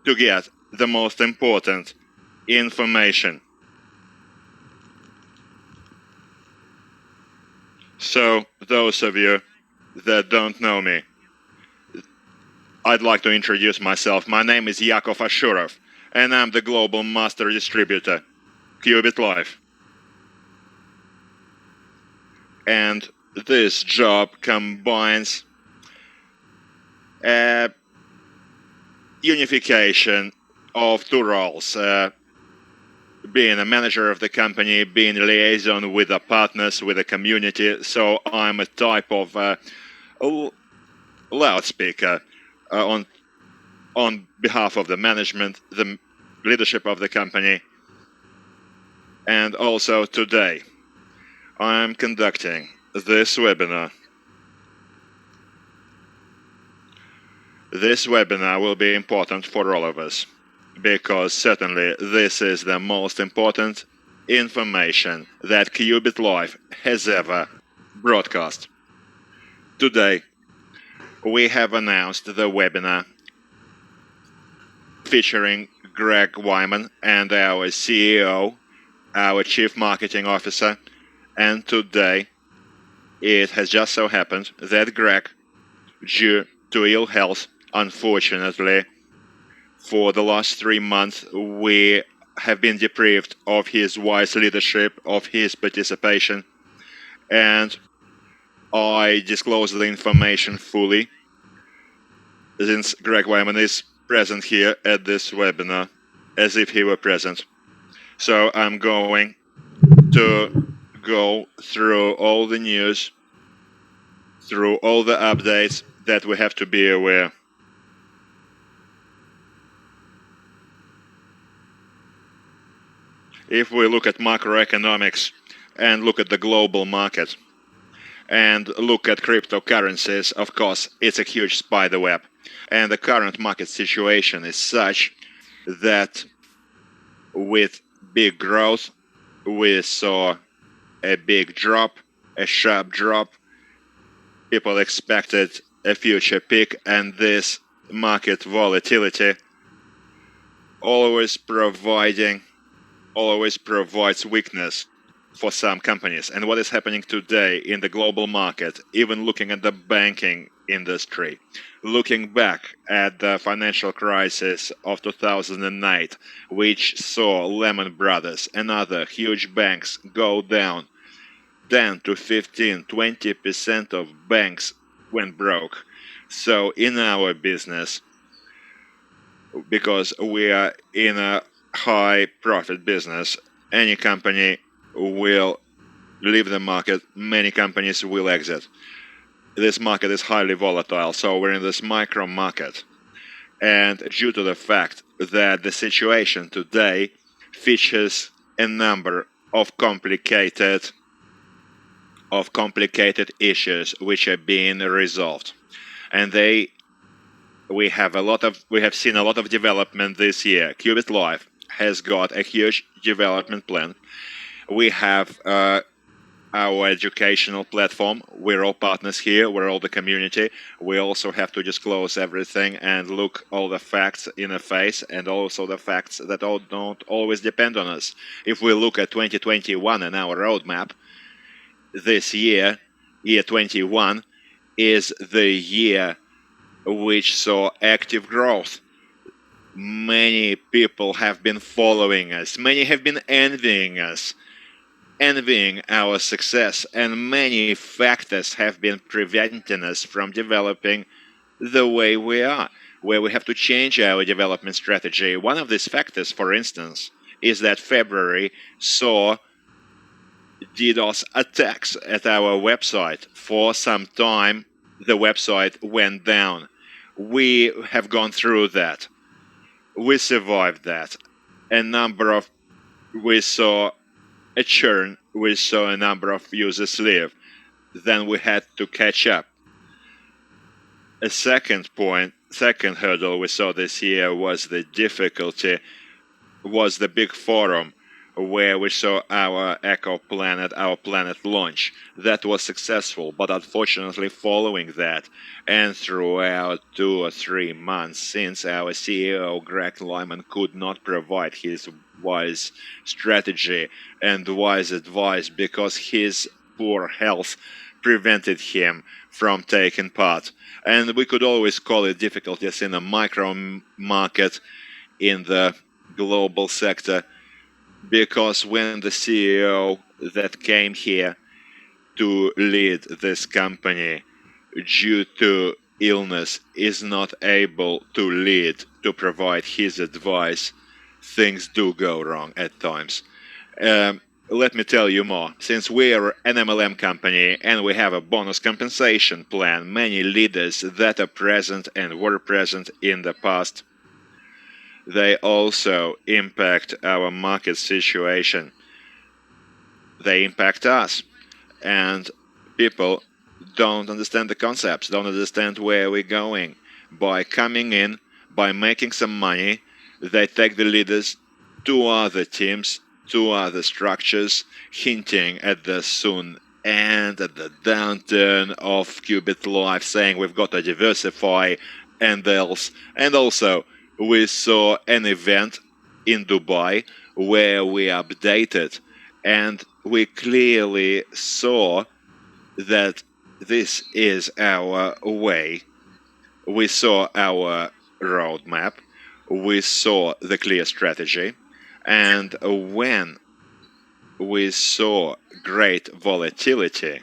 to get the most important information. So, those of you that don't know me, I'd like to introduce myself. My name is Yakov Ashurov, and I'm the global master distributor, Qubit Life. And this job combines unification of two roles, being a manager of the company, being a liaison with the partners, with the community. So I'm a type of loudspeaker on behalf of the management, the leadership of the company. And also today, I'm conducting this webinar. This webinar will be important for all of us, because certainly this is the most important information that Qubit Life has ever broadcast. Today, we have announced the webinar featuring Greg Wyman and our CEO, our Chief Marketing Officer, and today it has just so happened that Greg, due to ill health, unfortunately, for the last 3 months, we have been deprived of his wise leadership, of his participation, and I disclose the information fully, since Greg Wyman is present here at this webinar, as if he were present. So I'm going to go through all the news, through all the updates that we have to be aware. If we look at macroeconomics and look at the global market and look at cryptocurrencies, of course, it's a huge spider web. And the current market situation is such that with big growth, we saw a big drop, a sharp drop. People expected a future peak, and this market volatility always provides weakness for some companies. And what is happening today in the global market, even looking at the banking industry, looking back at the financial crisis of 2008, which saw Lehman Brothers and other huge banks go down, 10 to 15, 20% of banks went broke. So in our business, because we are in a high profit business, any company will leave the market, many companies will exit. This market is highly volatile, so we're in this micro market. And due to the fact that the situation today features a number of complicated issues which are being resolved, and we have seen a lot of development this year. Qubit Life has got a huge development plan. We have our educational platform. We're all partners here. We're all the community. We also have to disclose everything and look all the facts in the face, and also the facts that don't always depend on us. If we look at 2021 and our roadmap, this year 21, is the year which saw active growth. Many people have been following us. Many have been envying us, envying our success, and many factors have been preventing us from developing the way we are, where we have to change our development strategy. One of these factors, for instance, is that February saw DDoS attacks at our website. For some time, the website went down. We have gone through that. We survived that. We saw a churn. We saw a number of users leave. Then we had to catch up. A second hurdle we saw this year was the difficulty, was the big forum where we saw our exoplanet, our planet launch. That was successful, but unfortunately, following that, and throughout 2 or 3 months since, our CEO Greg Lyman could not provide his wise strategy and wise advice because his poor health prevented him from taking part. And we could always call it difficulties in the micro market, in the global sector, because when the CEO that came here to lead this company due to illness is not able to lead, to provide his advice, things do go wrong at times. Let me tell you more. Since we are an MLM company and we have a bonus compensation plan, many leaders that are present and were present in the past, they also impact our market situation. They impact us. And people don't understand the concepts, don't understand where we're going. By coming in, by making some money, they take the leaders to other teams, to other structures, hinting at the soon end, at the downturn of qubit life, saying we've got to diversify and else. And also, we saw an event in Dubai where we updated, and we clearly saw that this is our way. We saw our roadmap, we saw the clear strategy, and when we saw great volatility,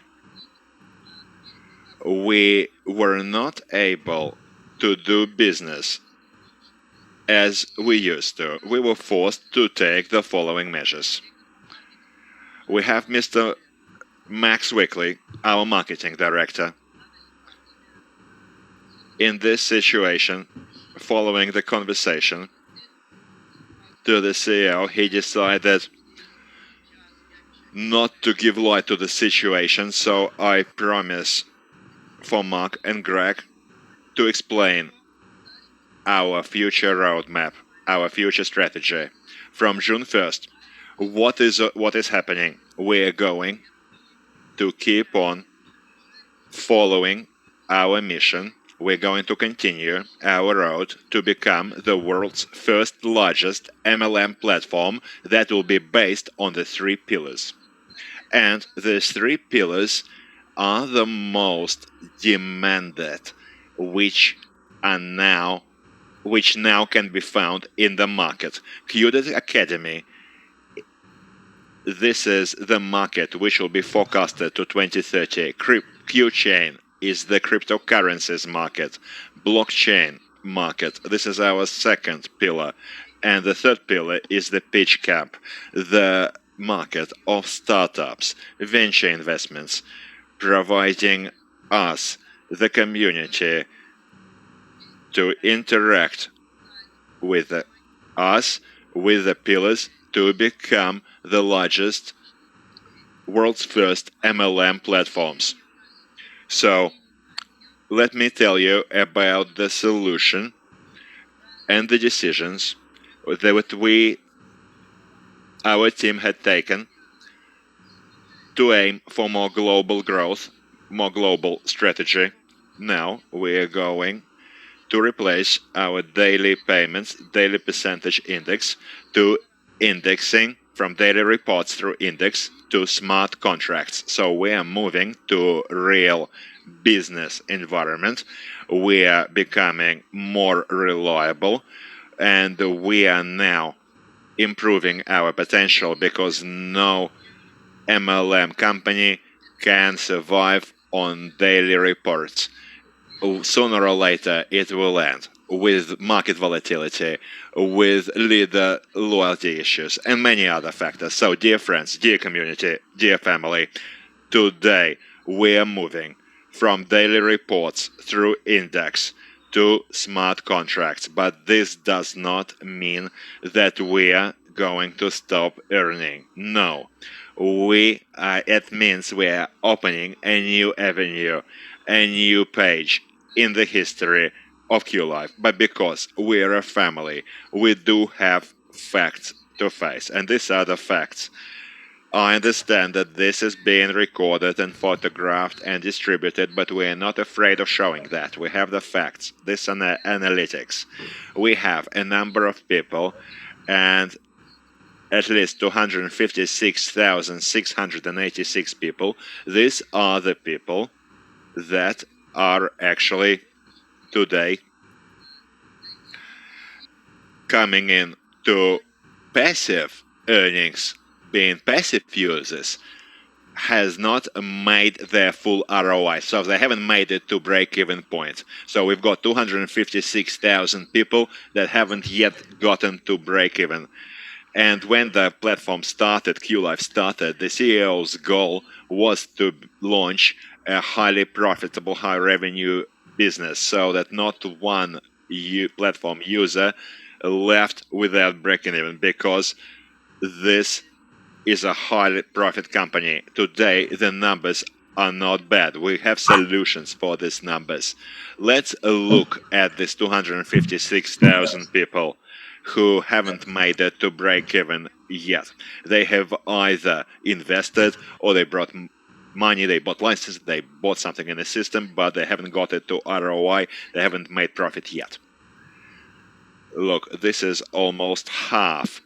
we were not able to do business as we used to. We were forced to take the following measures. We have Mr. Max Wickley, our marketing director. In this situation, following the conversation to the CEO, he decided not to give light to the situation, so I promise for Mark and Greg to explain our future roadmap, our future strategy. From June 1st, what is happening? We are going to keep on following our mission. We're going to continue our road to become the world's first largest MLM platform that will be based on the 3 pillars. And these 3 pillars are the most demanded, which now can be found in the market. qubit Academy, this is the market which will be forecasted to 2030. Q-chain is the cryptocurrencies market. Blockchain market, this is our second pillar. And the third pillar is the pitch camp, the market of startups, venture investments, providing us, the community, to interact with us, with the pillars, to become the largest, world's first MLM platforms. So, let me tell you about the solution and the decisions that our team had taken to aim for more global growth, more global strategy. Now we are going to replace our daily payments, daily percentage index, to indexing, from daily reports through index to smart contracts. So we are moving to real business environment. We are becoming more reliable, and we are now improving our potential, because no MLM company can survive on daily reports. Sooner or later it will end with market volatility, with leader loyalty issues, and many other factors. So, dear friends, dear community, dear family, today we are moving from daily reports through index to smart contracts. But this does not mean that we are going to stop earning. No. It means we are opening a new avenue, a new page in the history of QLife. But because we are a family, we do have facts to face. And these are the facts. I understand that this is being recorded and photographed and distributed, but we are not afraid of showing that. We have the facts. This analytics. We have a number of people and at least 256,686 people. These are the people that are actually today coming in to passive earnings, being passive users, has not made their full ROI. So they haven't made it to break-even point. So we've got 256,000 people that haven't yet gotten to break-even. And when the platform started, QLife started, the CEO's goal was to launch a highly profitable, high revenue business so that not one platform user left without breaking even, because this is a highly profit company. Today, the numbers are not bad. We have solutions for these numbers. Let's look at these 256,000 people who haven't made it to break even yet. They have either invested or they brought money, they bought licenses, they bought something in the system, but they haven't got it to ROI, they haven't made profit yet. Look, this is almost half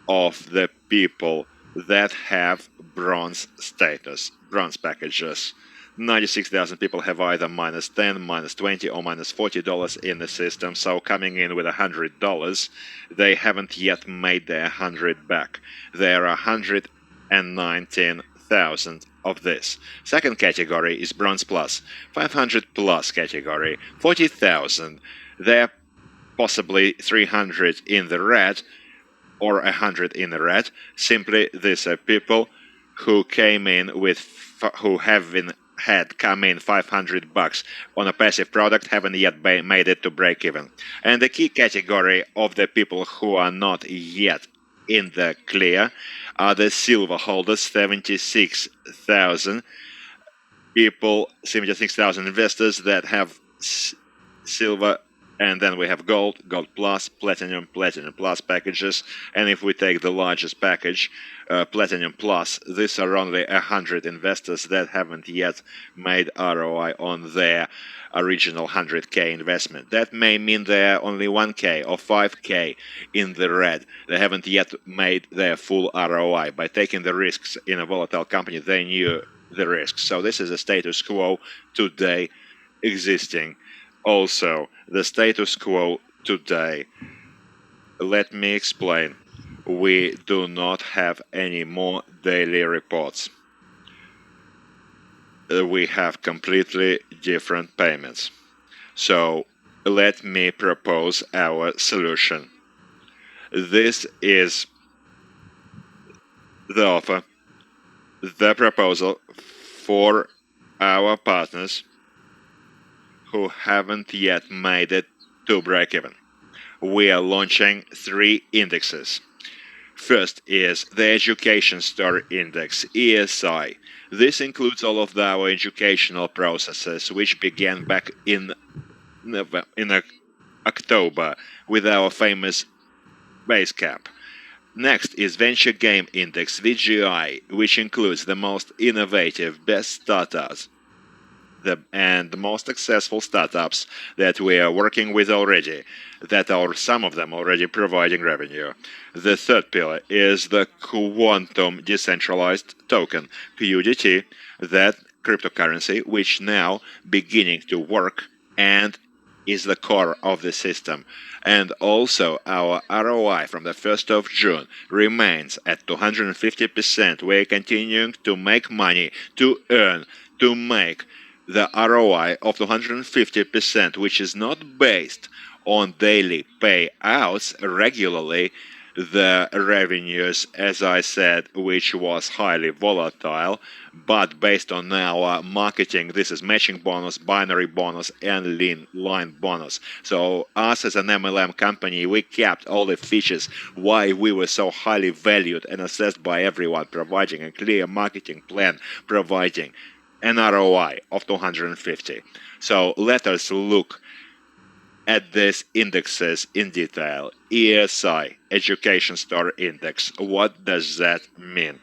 of the people that have bronze status, bronze packages. 96,000 people have either minus 10, minus 20, or minus $40 in the system. So coming in with $100, they haven't yet made their 100 back. There are 119,000 of this. Second category is bronze plus, 500 plus category, 40,000. They're possibly 300 in the red, or 100 in the red. Simply, these are people who came in with, who had come in $500 on a passive product, haven't yet made it to break even. And the key category of the people who are not yet in the clear are the silver holders, 76,000 people, 76,000 investors that have silver. And then we have gold, gold plus, platinum, platinum plus packages. And if we take the largest package, platinum plus, these are only 100 investors that haven't yet made ROI on their original 100K investment. That may mean they're only 1K or 5K in the red. They haven't yet made their full ROI. By taking the risks in a volatile company, they knew the risks. So this is a status quo today existing. Also, the status quo today, let me explain. We do not have any more daily reports. We have completely different payments. So let me propose our solution. This is the offer, the proposal for our partners who haven't yet made it to break even. We are launching 3 indexes. First is the Education Store Index, ESI. This includes all of our educational processes, which began back in October with our famous base cap. Next is Venture Game Index, VGI, which includes the most innovative, best startups and the most successful startups that we are working with already, that are some of them already providing revenue. The third pillar is the Quantum Decentralized Token, QDT, that cryptocurrency which now beginning to work and is the core of the system. And also our ROI from the 1st of June remains at 250%. We're continuing to make money, to earn, to make the ROI of 250%, which is not based on daily payouts regularly. The revenues, as I said, which was highly volatile, but based on our marketing, this is matching bonus, binary bonus, and lean line bonus. So us as an MLM company, we kept all the features why we were so highly valued and assessed by everyone, providing a clear marketing plan, providing an ROI of 250. So let us look at these indexes in detail. ESI, Education Store Index. What does that mean?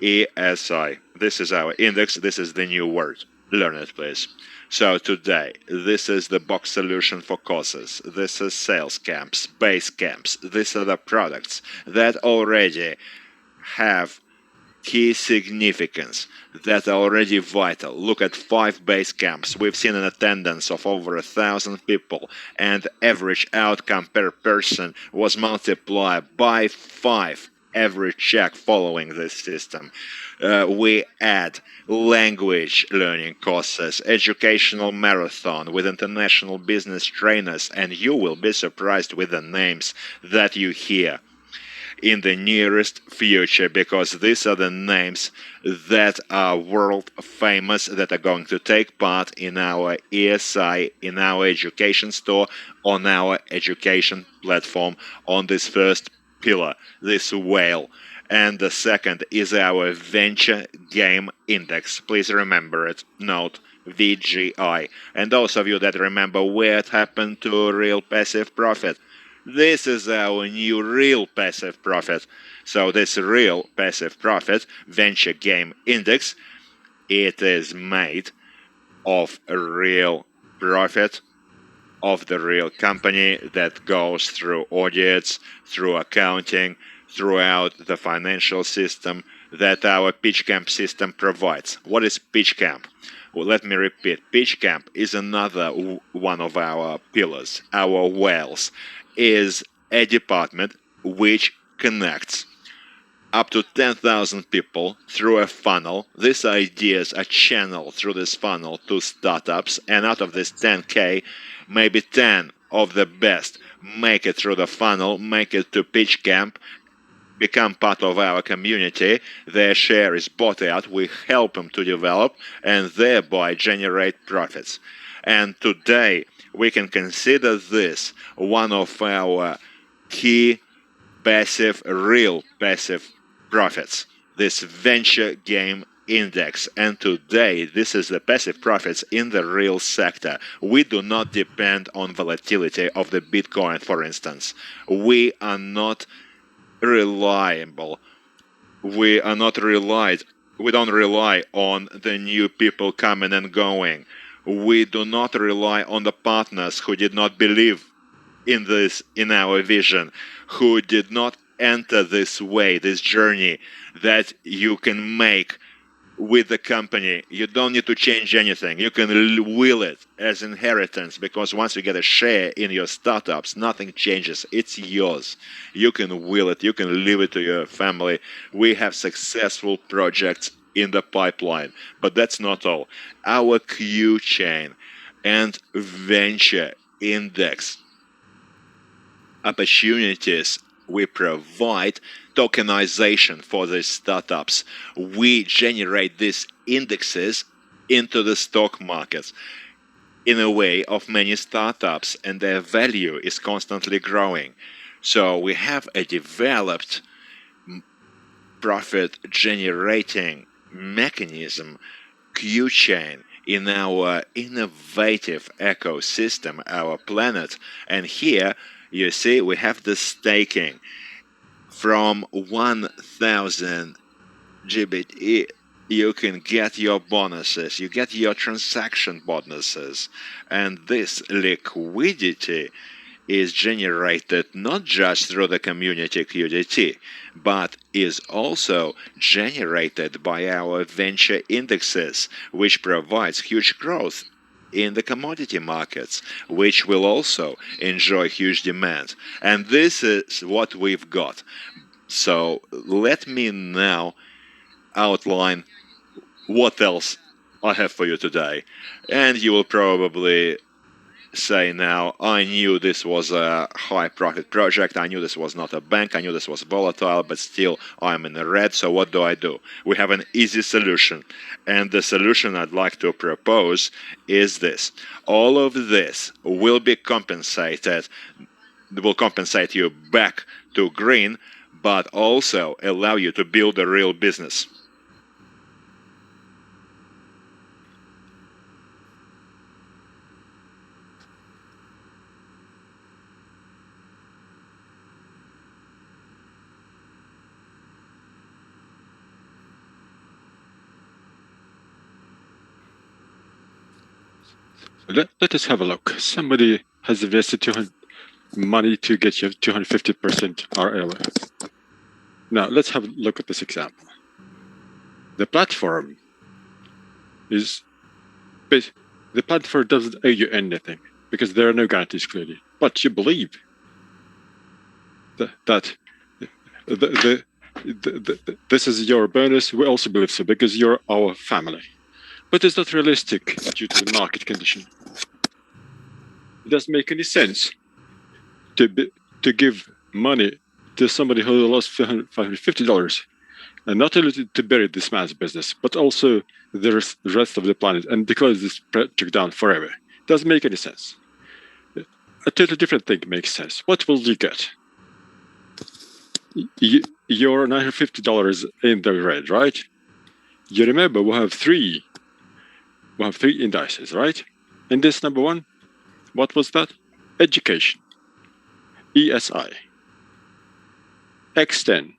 ESI. This is our index. This is the new word. Learn it, please. So today, this is the box solution for courses. This is sales camps, base camps. These are the products that already have key significance, that are already vital. Look at 5 base camps. We've seen an attendance of over 1,000 people, and average outcome per person was multiplied by 5 every check following this system. We add language learning courses, educational marathon with international business trainers, and you will be surprised with the names that you hear in the nearest future, because these are the names that are world famous, that are going to take part in our ESI, in our education store, on our education platform, on this first pillar, this whale. And the second is our venture game index. Please remember it. Note VGI. And those of you that remember where it happened to real passive profit, this is our new real passive profit. So this real passive profit venture game index, it is made of a real profit of the real company that goes through audits, through accounting, throughout the financial system that our PitchCamp system provides. What is PitchCamp? Well, let me repeat. PitchCamp is another one of our pillars. Our whales is a department which connects up to 10,000 people through a funnel. These ideas are channeled through this funnel to startups, and out of this 10K, maybe 10 of the best make it through the funnel, make it to PitchCamp, become part of our community. Their share is bought out. We help them to develop and thereby generate profits. And today, we can consider this one of our key passive, real passive profits, this venture game index. And today, this is the passive profits in the real sector. We do not depend on volatility of the Bitcoin, for instance. We are not reliable. We don't rely on the new people coming and going. We do not rely on the partners who did not believe in this, in our vision, who did not enter this way, this journey that you can make with the company. You don't need to change anything. You can will it as inheritance, because once you get a share in your startups, nothing changes. It's yours. You can will it. You can leave it to your family. We have successful projects in the pipeline, but that's not all. Our Q chain and venture index opportunities, we provide tokenization for these startups. We generate these indexes into the stock markets in a way of many startups, and their value is constantly growing. So we have a developed profit generating mechanism, Q chain, in our innovative ecosystem, our planet. And here you see we have the staking from 1,000 GBT. You can get your bonuses, you get your transaction bonuses, and this liquidity is generated not just through the community QDT, but is also generated by our venture indexes, which provides huge growth in the commodity markets, which will also enjoy huge demand. And this is what we've got. So let me now outline what else I have for you today. And you will probably say now, I knew this was a high profit project, I knew this was not a bank, I knew this was volatile, but still I'm in the red, so what do? We have an easy solution, and the solution I'd like to propose is this. All of this will be compensated, will compensate you back to green, but also allow you to build a real business. Let us have a look. Somebody has invested 200 money to get you 250% RL. Now let's have a look at this example. The platform doesn't owe you anything because there are no guarantees clearly. But you believe that this is your bonus. We also believe so because you're our family. But it's not realistic due to the market condition. It doesn't make any sense to give money to somebody who lost $550, and not only to bury this man's business, but also the rest of the planet and to close this project down forever. Doesn't make any sense. A totally different thing makes sense. What will you get? Your $950 in the red, right? You remember we have three indices, right? And this number one, what was that? Education. ESI. X10.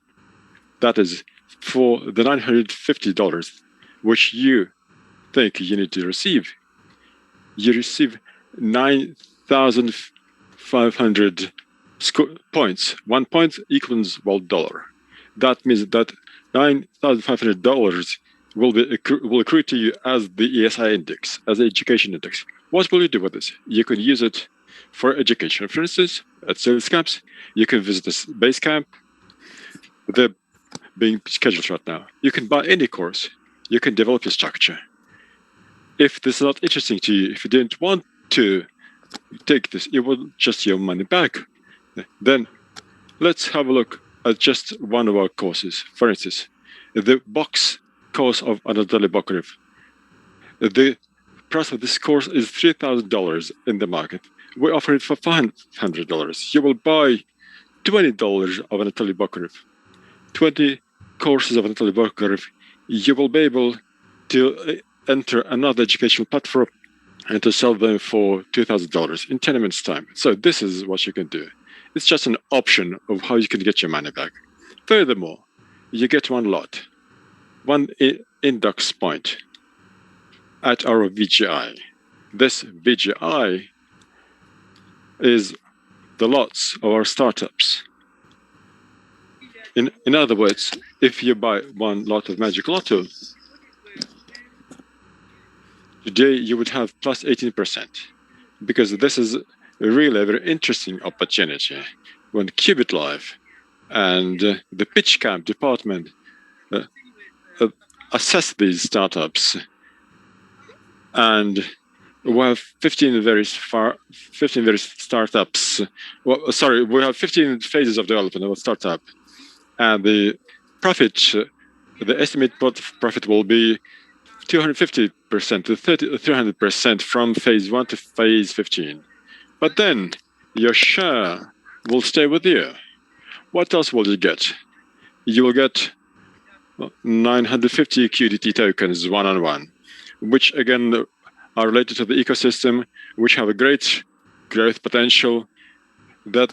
That is for the $950 which you think you need to receive. You receive 9,500 points. 1 point equals $1. That means that $9,500 will accrue to you as the ESI index, as the education index. What will you do with this? You can use it for education. For instance, at sales camps, you can visit this base camp. They're being scheduled right now. You can buy any course. You can develop your structure. If this is not interesting to you, if you didn't want to take this, you will just your money back. Then let's have a look at just one of our courses. For instance, the box course of Anatoly Bokharev. The price of this course is $3,000 in the market. We offer it for $500. You will buy $20 of Anatoly Bokharev. 20 courses of Anatoly Bokharev. You will be able to enter another educational platform and to sell them for $2,000 in 10 minutes time. So this is what you can do. It's just an option of how you can get your money back. Furthermore, you get one lot, one index point at our VGI. This VGI is the lots of our startups. In other words, if you buy one lot of Magic Lotto, today you would have plus 18%, because this is really a very interesting opportunity. When Qubit Live and the Pitch Camp department assess these startups, and we have 15 very startups. Well, sorry, we have 15 phases of development of a startup, and the profit, the estimated profit will be 250% to 300% from phase 1 to phase 15. But then your share will stay with you. What else will you get? You will get 950 QDT tokens one-on-one, which again are related to the ecosystem, which have a great growth potential that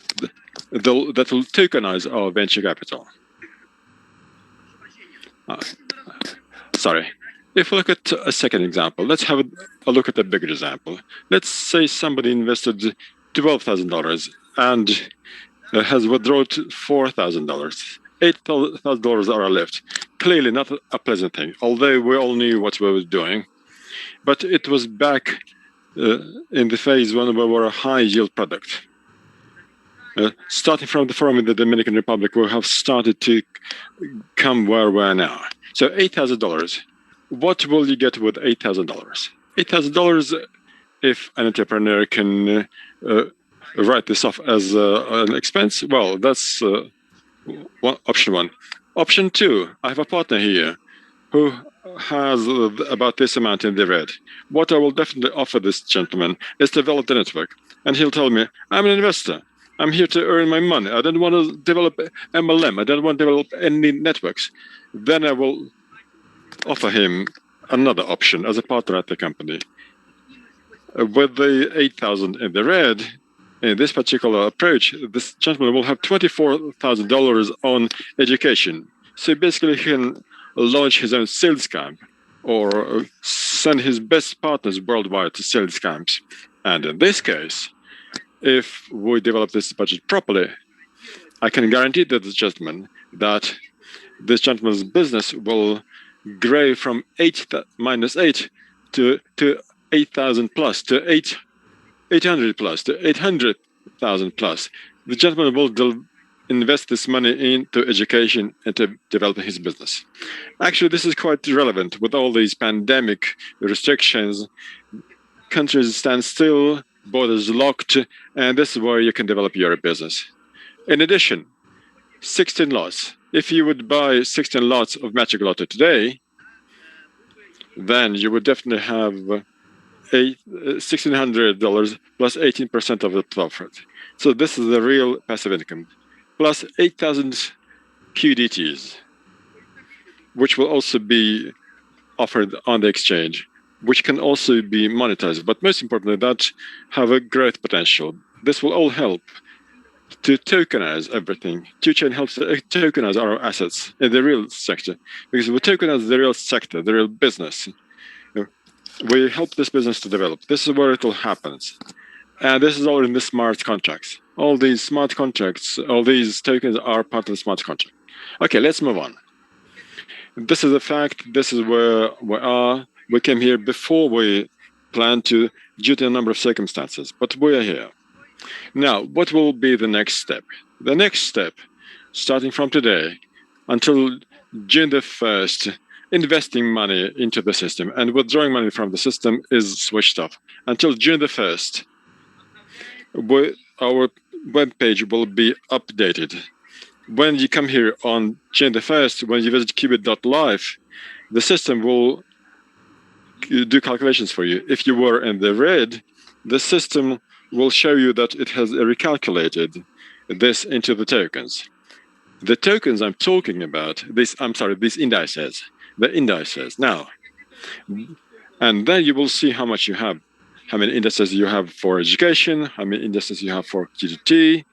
will tokenize our venture capital. Sorry. If we look at a second example, let's have a look at a bigger example. Let's say somebody invested $12,000 and has withdrawn $4,000. $8,000 are left. Clearly not a pleasant thing, although we all knew what we were doing. But it was back in the phase when we were a high yield product. Starting from the forum in the Dominican Republic, we have started to come where we are now. So $8,000. What will you get with $8,000? $8,000, if an entrepreneur can write this off as an expense, well, that's option one. Option two, I have a partner here who has about this amount in the red. What I will definitely offer this gentleman is to develop the network. And he'll tell me, I'm an investor. I'm here to earn my money. I don't want to develop MLM. I don't want to develop any networks. Then I will offer him another option as a partner at the company. With the 8,000 in the red, in this particular approach, this gentleman will have $24,000 on education. So basically he can launch his own sales camp or send his best partners worldwide to sales camps. And in this case, if we develop this budget properly, I can guarantee to this gentleman that this gentleman's business will grow from 8 minus 8 to 8,000 plus, to 800 plus, to 800,000 plus. The gentleman will invest this money into education and to developing his business. Actually, this is quite relevant with all these pandemic restrictions. Countries stand still, borders locked, and this is where you can develop your business. In addition, 16 lots. If you would buy 16 lots of Magic Lotto today, then you would definitely have $1,600 plus 18% of the profit. So this is the real passive income, plus 8,000 QDTs, which will also be offered on the exchange, which can also be monetized, but most importantly, that have a growth potential. This will all help to tokenize everything. QChain helps to tokenize our assets in the real sector, because we tokenize the real sector, the real business. We help this business to develop. This is where it all happens. And this is all in the smart contracts. All these smart contracts, all these tokens are part of the smart contract. Okay, let's move on. This is a fact. This is where we are. We came here before we planned to, due to a number of circumstances, but we are here. Now, what will be the next step? The next step, starting from today until June the 1st, investing money into the system and withdrawing money from the system is switched off. Until June the 1st, our web page will be updated. When you come here on June the 1st, when you visit qubit.live, the system will do calculations for you. If you were in the red, the system will show you that it has recalculated this into the tokens. The tokens I'm talking about, these indices, the indices. Now, and then you will see how much you have, how many indices you have for education, how many indices you have for QTT,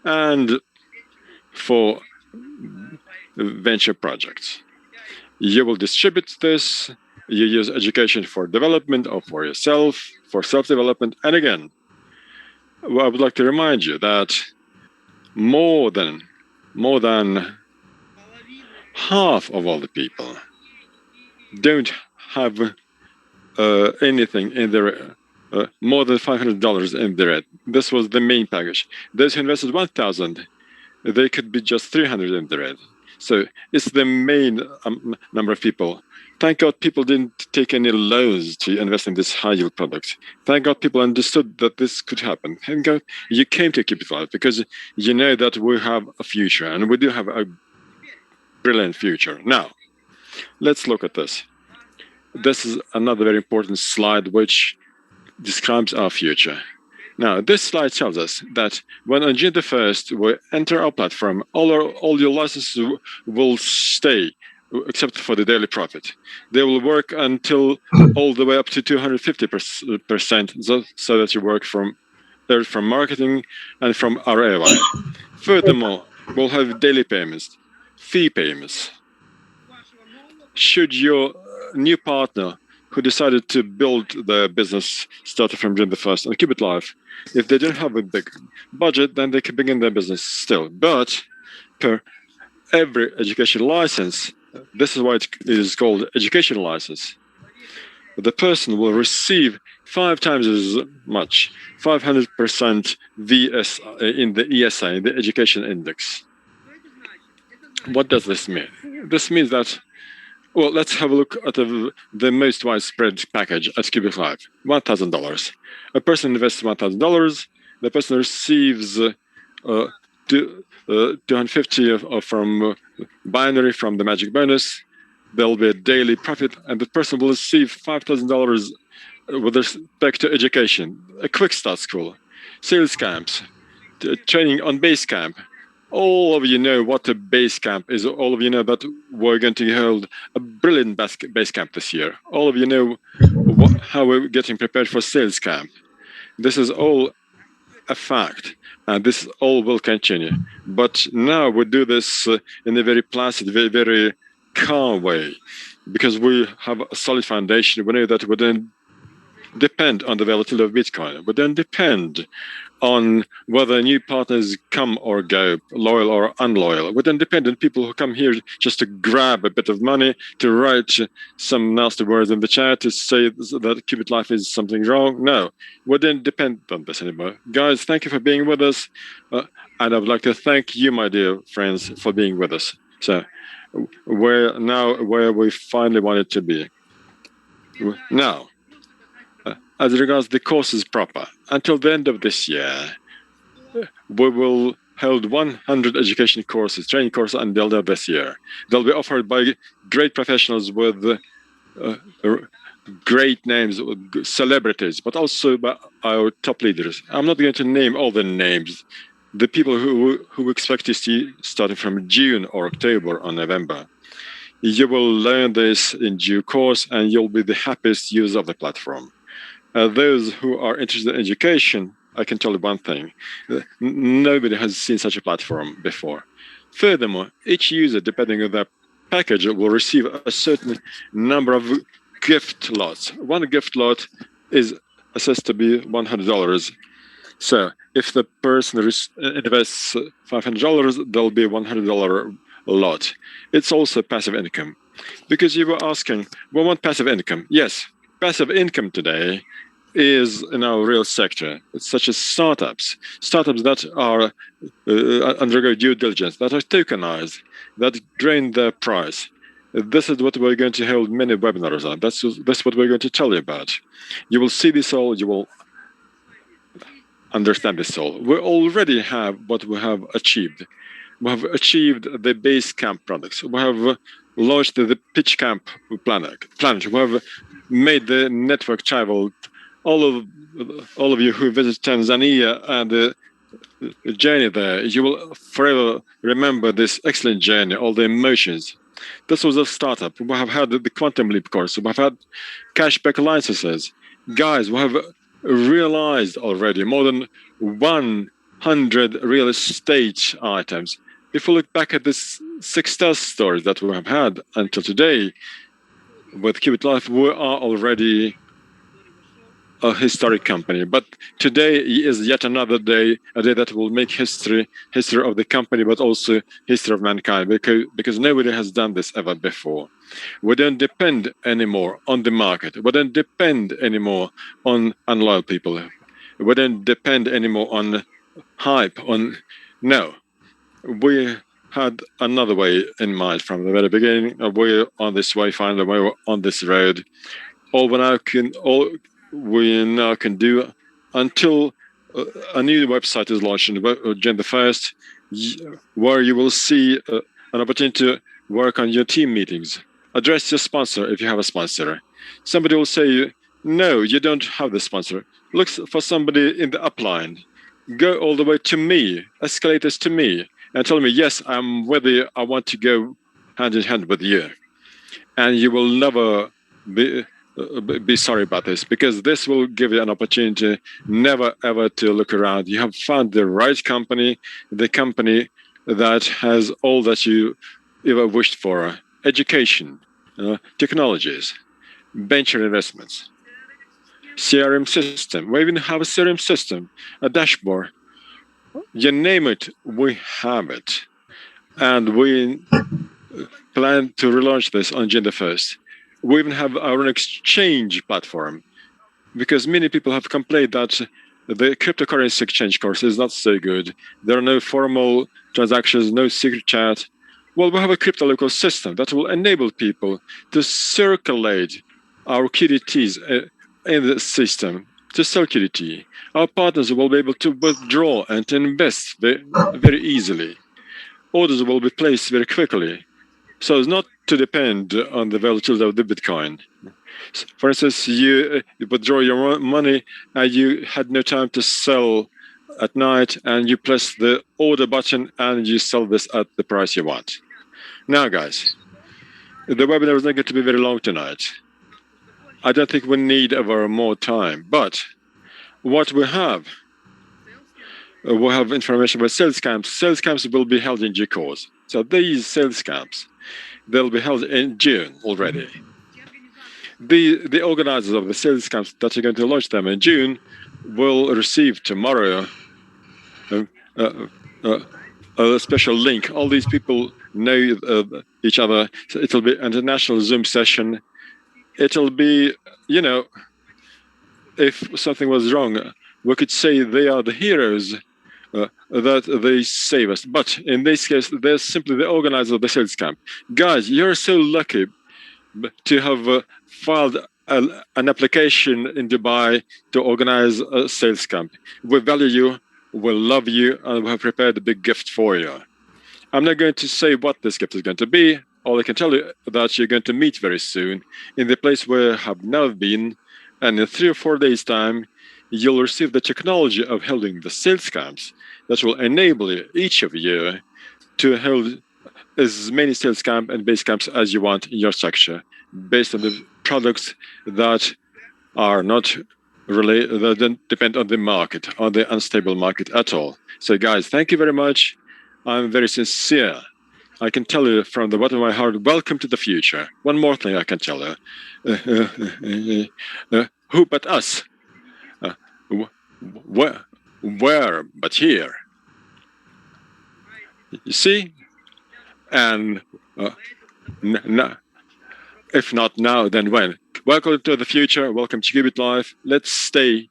and for venture projects. You will distribute this. You use education for development or for yourself, for self-development. And again, I would like to remind you that more than half of all the people don't have anything in their more than $500 in their. This was the main package. Those who invested 1,000, they could be just 300 in the red. So it's the main number of people. Thank God people didn't take any loans to invest in this high yield product. Thank God people understood that this could happen. Thank God you came to Keep It Live because you know that we have a future, and we do have a brilliant future. Now, let's look at this. This is another very important slide which describes our future. Now, this slide tells us that when on June the 1st we enter our platform, all your licenses will stay, except for the daily profit. They will work until all the way up to 250%, so that you work from marketing and from ROI. Furthermore, we'll have daily payments, fee payments. Should your new partner who decided to build their business starting from June the 1st and keep it live, if they don't have a big budget, then they can begin their business still. But per every education license, this is why it is called education license, the person will receive 5 times as much, 500% VS in the ESI, the education index. What does this mean? This means that, well, let's have a look at the most widespread package at Qubit Live, $1,000. A person invests $1,000, the person receives 250 from binary from the magic bonus. There'll be a daily profit, and the person will receive $5,000 with respect to education, a quick start school, sales camps, training on base camp. All of you know what a base camp is. All of you know that we're going to hold a brilliant base camp this year. All of you know how we're getting prepared for sales camp. This is all a fact, and this all will continue. But now we do this in a very placid, very calm way, because we have a solid foundation. We know that we don't depend on the volatility of Bitcoin. We don't depend on whether new partners come or go, loyal or unloyal. We don't depend on people who come here just to grab a bit of money, to write some nasty words in the chat, to say that Qubit Life is something wrong. No, we don't depend on this anymore. Guys, thank you for being with us. And I would like to thank you, my dear friends, for being with us. So we're now where we finally wanted to be. Now, as regards the courses proper, until the end of this year, we will hold 100 education courses, training courses until the end of this year. They'll be offered by great professionals with great names, celebrities, but also by our top leaders. I'm not going to name all the names. The people who expect to see starting from June or October or November. You will learn this in due course, and you'll be the happiest user of the platform. Those who are interested in education, I can tell you one thing. Nobody has seen such a platform before. Furthermore, each user, depending on their package, will receive a certain number of gift lots. One gift lot is assessed to be $100. So if the person invests $500, there'll be a $100 lot. It's also passive income. Because you were asking, we want passive income. Yes, passive income today is in our real sector, such as startups that are undergo due diligence, that are tokenized, that drain their price. This is what we're going to hold many webinars on. That's what we're going to tell you about. You will see this all, you will understand this all. We already have what we have achieved. We have achieved the base camp products. We have launched the pitch camp planet. We have made the network travel. All of you who visit Tanzania and the journey there, you will forever remember this excellent journey, all the emotions. This was a startup. We have had the Quantum Leap course. We have had cashback licenses. Guys, we have realized already more than 100 real estate items. If we look back at this success stories that we have had until today with Qubit Life, we are already a historic company. But today is yet another day, a day that will make history of the company, but also history of mankind, because nobody has done this ever before. We don't depend anymore on the market. We don't depend anymore on unloyal people. We don't depend anymore on hype. No, we had another way in mind from the very beginning. We're on this way, finally, we're on this road. All we now can do until a new website is launched on Jan the 1st, where you will see an opportunity to work on your team meetings. Address your sponsor if you have a sponsor. Somebody will say, no, you don't have the sponsor. Look for somebody in the upline. Go all the way to me, escalate this to me, and tell me, yes, I'm with you, I want to go hand in hand with you. And you will never be sorry about this, because this will give you an opportunity never ever to look around. You have found the right company, the company that has all that you ever wished for: education, technologies, venture investments, CRM system. We even have a CRM system, a dashboard. You name it, we have it. And we plan to relaunch this on June the 1st. We even have our own exchange platform, because many people have complained that the cryptocurrency exchange course is not so good. There are no formal transactions, no secret chat. Well, we have a crypto local system that will enable people to circulate our QDTs in the system, to sell QDT. Our partners will be able to withdraw and to invest very easily. Orders will be placed very quickly. So as not to depend on the volatility of the Bitcoin. For instance, you withdraw your money and you had no time to sell at night, and you press the order button and you sell this at the price you want. Now, guys, the webinar is not going to be very long tonight. I don't think we need ever more time, but what we have information about sales camps. Sales camps will be held in due course. So these sales camps, they'll be held in June already. The organizers of the sales camps that are going to launch them in June will receive tomorrow a special link. All these people know each other. So it'll be an international Zoom session. It'll be, if something was wrong, we could say they are the heroes that they save us. But in this case, they're simply the organizer of the sales camp. Guys, you're so lucky to have filed an application in Dubai to organize a sales camp. We value you, we love you, and we have prepared a big gift for you. I'm not going to say what this gift is going to be. All I can tell you that you're going to meet very soon in the place where you have never been, and in 3 or 4 days' time, you'll receive the technology of holding the sales camps that will enable each of you to hold as many sales camp and base camps as you want in your structure, based on the products that are not really, that don't depend on the market, on the unstable market at all. So guys, thank you very much. I'm very sincere. I can tell you from the bottom of my heart, welcome to the future. One more thing I can tell you. Who but us? Where but here? You see? And if not now, then when? Welcome to the future. Welcome to Qubit Life. Let's stay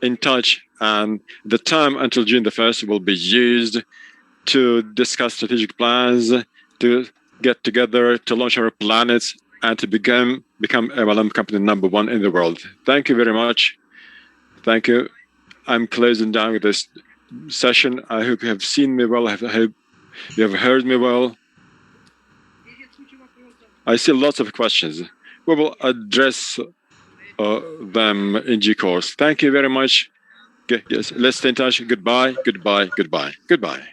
in touch. And the time until June the 1st will be used to discuss strategic plans, to get together, to launch our planets, and to become MLM company #1 in the world. Thank you very much. Thank you. I'm closing down with this session. I hope you have seen me well. I hope you have heard me well. I see lots of questions. We will address them in due course. Thank you very much. Yes, let's stay in touch. Goodbye, goodbye, goodbye, goodbye.